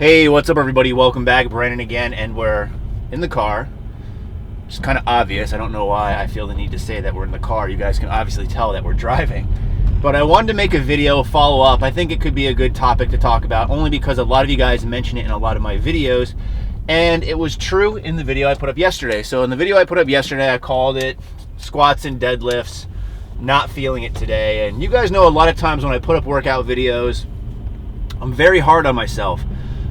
Hey, what's up, everybody? Welcome back. Brandon again, and we're in the car. It's kind of obvious. I don't know why I feel the need to say that we're in the car. You guys can obviously tell that we're driving. But I wanted to make a video follow up. I think it could be a good topic to talk about, only because a lot of you guys mention it in a lot of my videos. And it was true in the video I put up yesterday. So in the video I put up yesterday, I called it squats and deadlifts. Not feeling it today. And you guys know a lot of times when I put up workout videos, I'm very hard on myself.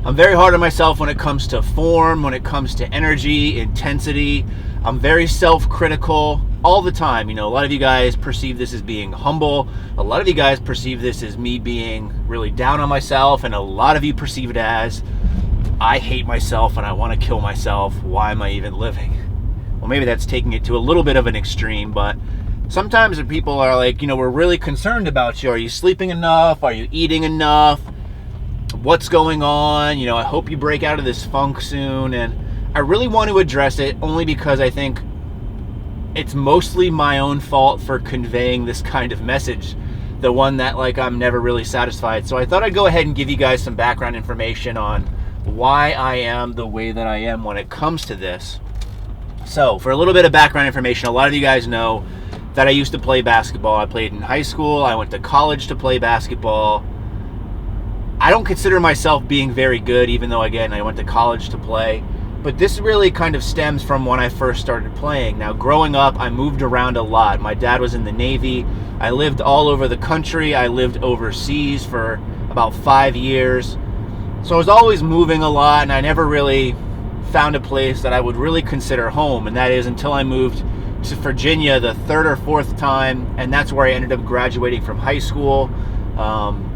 I'm very hard on myself when it comes to form, when it comes to energy, intensity. I'm very self-critical all the time. You know, a lot of you guys perceive this as being humble. A lot of you guys perceive this as me being really down on myself. And a lot of you perceive it as, I hate myself and I want to kill myself. Why am I even living? Well, maybe that's taking it to a little bit of an extreme, but sometimes people are like, we're really concerned about you. Are you sleeping enough? Are you eating enough? What's going on? I hope you break out of this funk soon. And I really want to address it only because I think it's mostly my own fault for conveying this kind of message. The one that I'm never really satisfied. So I thought I'd go ahead and give you guys some background information on why I am the way that I am when it comes to this. So for a little bit of background information, a lot of you guys know that I used to play basketball. I played in high school. I went to college to play basketball. I don't consider myself being very good, even though, again, I went to college to play. But this really kind of stems from when I first started playing. Now, growing up, I moved around a lot. My dad was in the Navy. I lived all over the country. I lived overseas for about 5 years. So I was always moving a lot, and I never really found a place that I would really consider home. And that is until I moved to Virginia the third or fourth time, and that's where I ended up graduating from high school.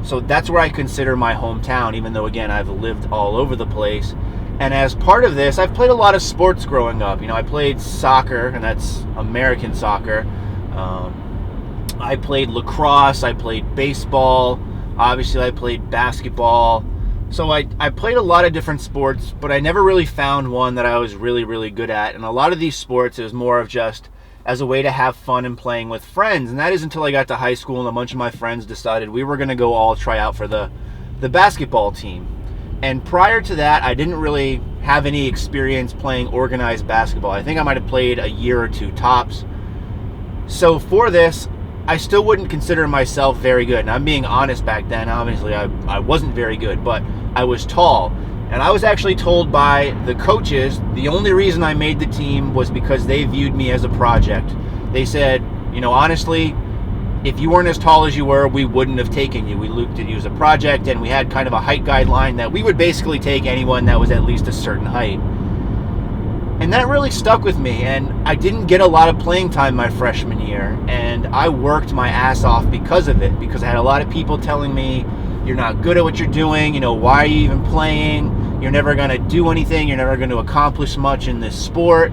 So that's where I consider my hometown, even though, again, I've lived all over the place. And as part of this, I've played a lot of sports growing up. I played soccer, and that's American soccer. I played lacrosse. I played baseball. Obviously, I played basketball. So I played a lot of different sports, but I never really found one that I was really, really good at. And a lot of these sports is more of just as a way to have fun and playing with friends. And that is until I got to high school and a bunch of my friends decided we were going to go all try out for the basketball team. And prior to that, I didn't really have any experience playing organized basketball. I think I might have played a year or two tops. So for this, I still wouldn't consider myself very good. And I'm being honest, back then, obviously I wasn't very good, but I was tall. And I was actually told by the coaches the only reason I made the team was because they viewed me as a project. They said, honestly, if you weren't as tall as you were, we wouldn't have taken you. We looked at you as a project, and we had kind of a height guideline that we would basically take anyone that was at least a certain height. And that really stuck with me, and I didn't get a lot of playing time my freshman year, and I worked my ass off because of it, because I had a lot of people telling me, you're not good at what you're doing, why are you even playing? You're never going to do anything, you're never going to accomplish much in this sport.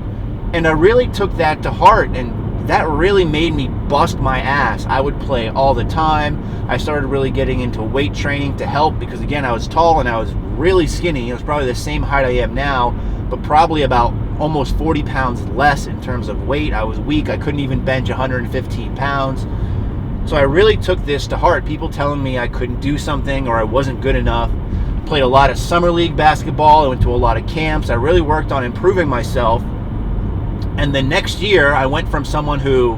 And I really took that to heart, and that really made me bust my ass. I would play all the time. I started really getting into weight training to help, because again, I was tall and I was really skinny. It was probably the same height I am now, but probably about almost 40 pounds less in terms of weight. I was weak. I couldn't even bench 115 pounds. So I really took this to heart. People telling me I couldn't do something or I wasn't good enough. Played a lot of summer league basketball. I went to a lot of camps. I really worked on improving myself. And the next year, I went from someone who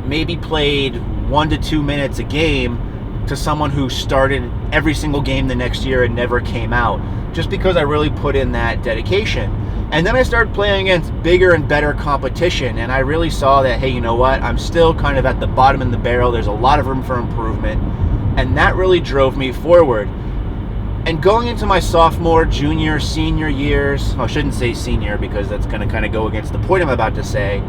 maybe played 1 to 2 minutes a game to someone who started every single game the next year and never came out, just because I really put in that dedication. And then I started playing against bigger and better competition, and I really saw that, hey, you know what? I'm still kind of at the bottom of the barrel. There's a lot of room for improvement, and that really drove me forward. And going into my sophomore, junior, senior years, I shouldn't say senior because that's going to kind of go against the point I'm about to say,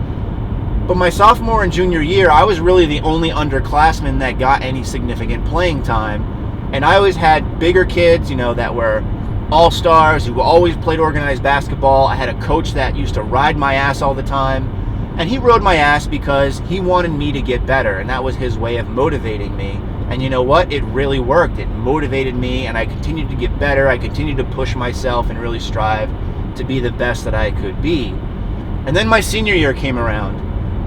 but my sophomore and junior year, I was really the only underclassman that got any significant playing time. And I always had bigger kids, that were all-stars who always played organized basketball. I had a coach that used to ride my ass all the time, and he rode my ass because he wanted me to get better, and that was his way of motivating me. And you know what? It really worked. It motivated me, and I continued to get better. I continued to push myself and really strive to be the best that I could be. And then my senior year came around,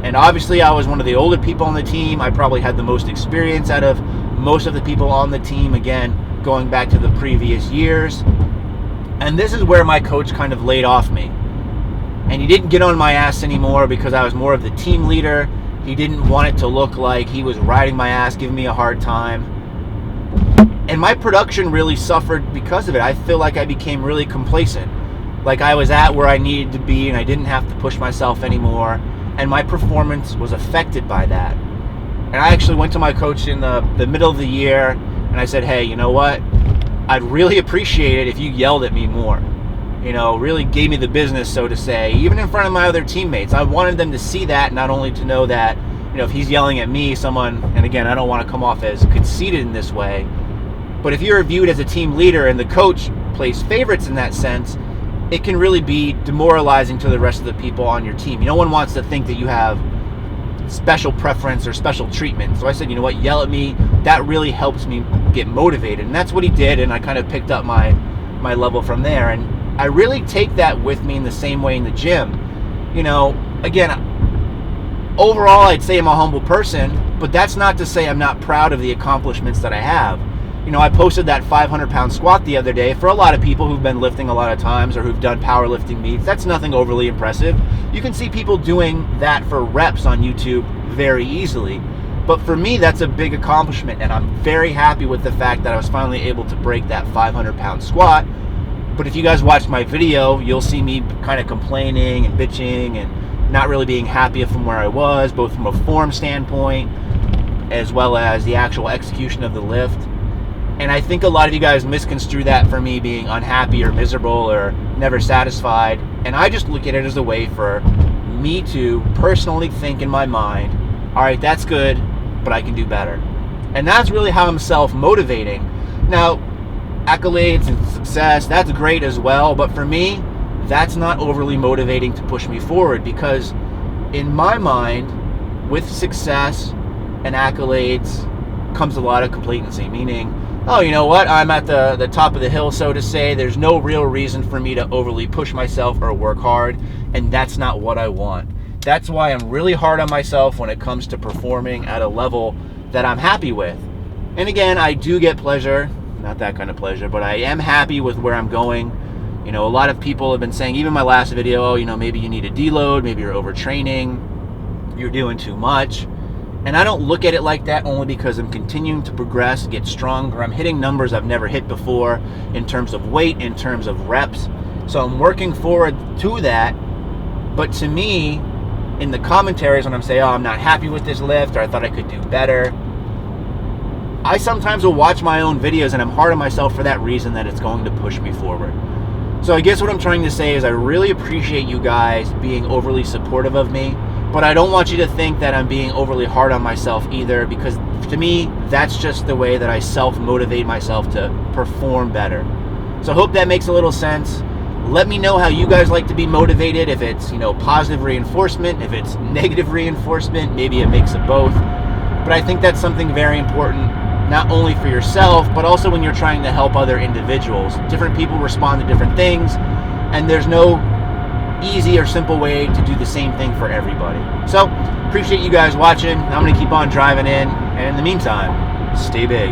and obviously I was one of the older people on the team. I probably had the most experience out of most of the people on the team, again, going back to the previous years. And this is where my coach kind of laid off me. And he didn't get on my ass anymore because I was more of the team leader. He didn't want it to look like he was riding my ass, giving me a hard time. And my production really suffered because of it. I feel like I became really complacent. Like I was at where I needed to be and I didn't have to push myself anymore. And my performance was affected by that. And I actually went to my coach in the middle of the year and I said, hey, you know what? I'd really appreciate it if you yelled at me more. You know, really gave me the business, so to say, even in front of my other teammates. I wanted them to see that, not only to know that, you know, if he's yelling at me, someone, and again, I don't want to come off as conceited in this way, but if you're viewed as a team leader and the coach plays favorites in that sense, it can really be demoralizing to the rest of the people on your team. No one wants to think that you have special preference or special treatment. So I said, you know what, yell at me. That really helps me get motivated. And that's what he did, and I kind of picked up my level from there. And I really take that with me in the same way in the gym. You know, again, overall, I'd say I'm a humble person, but that's not to say I'm not proud of the accomplishments that I have. You know, I posted that 500-pound squat the other day. For a lot of people who've been lifting a lot of times or who've done powerlifting meets, that's nothing overly impressive. You can see people doing that for reps on YouTube very easily. But for me, that's a big accomplishment, and I'm very happy with the fact that I was finally able to break that 500-pound squat. But if you guys watch my video, you'll see me kind of complaining and bitching and not really being happy from where I was, both from a form standpoint as well as the actual execution of the lift. And I think a lot of you guys misconstrue that for me being unhappy or miserable or never satisfied. And I just look at it as a way for me to personally think in my mind, all right, that's good, but I can do better. And that's really how I'm self-motivating. Now, accolades and success, that's great as well, but for me, that's not overly motivating to push me forward, because in my mind, with success and accolades comes a lot of complacency, meaning, oh, you know what, I'm at the top of the hill, so to say. There's no real reason for me to overly push myself or work hard, and that's not what I want. That's why I'm really hard on myself when it comes to performing at a level that I'm happy with. And again, I do get pleasure, not that kind of pleasure, but I am happy with where I'm going. You know, a lot of people have been saying, even my last video, oh, you know, maybe you need a deload, maybe you're overtraining, you're doing too much. And I don't look at it like that, only because I'm continuing to progress, get stronger. I'm hitting numbers I've never hit before in terms of weight, in terms of reps. So I'm working forward to that. But to me, in the commentaries when I'm saying, oh, I'm not happy with this lift, or I thought I could do better, I sometimes will watch my own videos and I'm hard on myself for that reason, that it's going to push me forward. So I guess what I'm trying to say is I really appreciate you guys being overly supportive of me, but I don't want you to think that I'm being overly hard on myself either, because to me, that's just the way that I self-motivate myself to perform better. So I hope that makes a little sense. Let me know how you guys like to be motivated, if it's, you know, positive reinforcement, if it's negative reinforcement, maybe a mix of both. But I think that's something very important, not only for yourself, but also when you're trying to help other individuals. Different people respond to different things, and there's no easy or simple way to do the same thing for everybody. So, appreciate you guys watching. I'm going to keep on driving in, and in the meantime, stay big.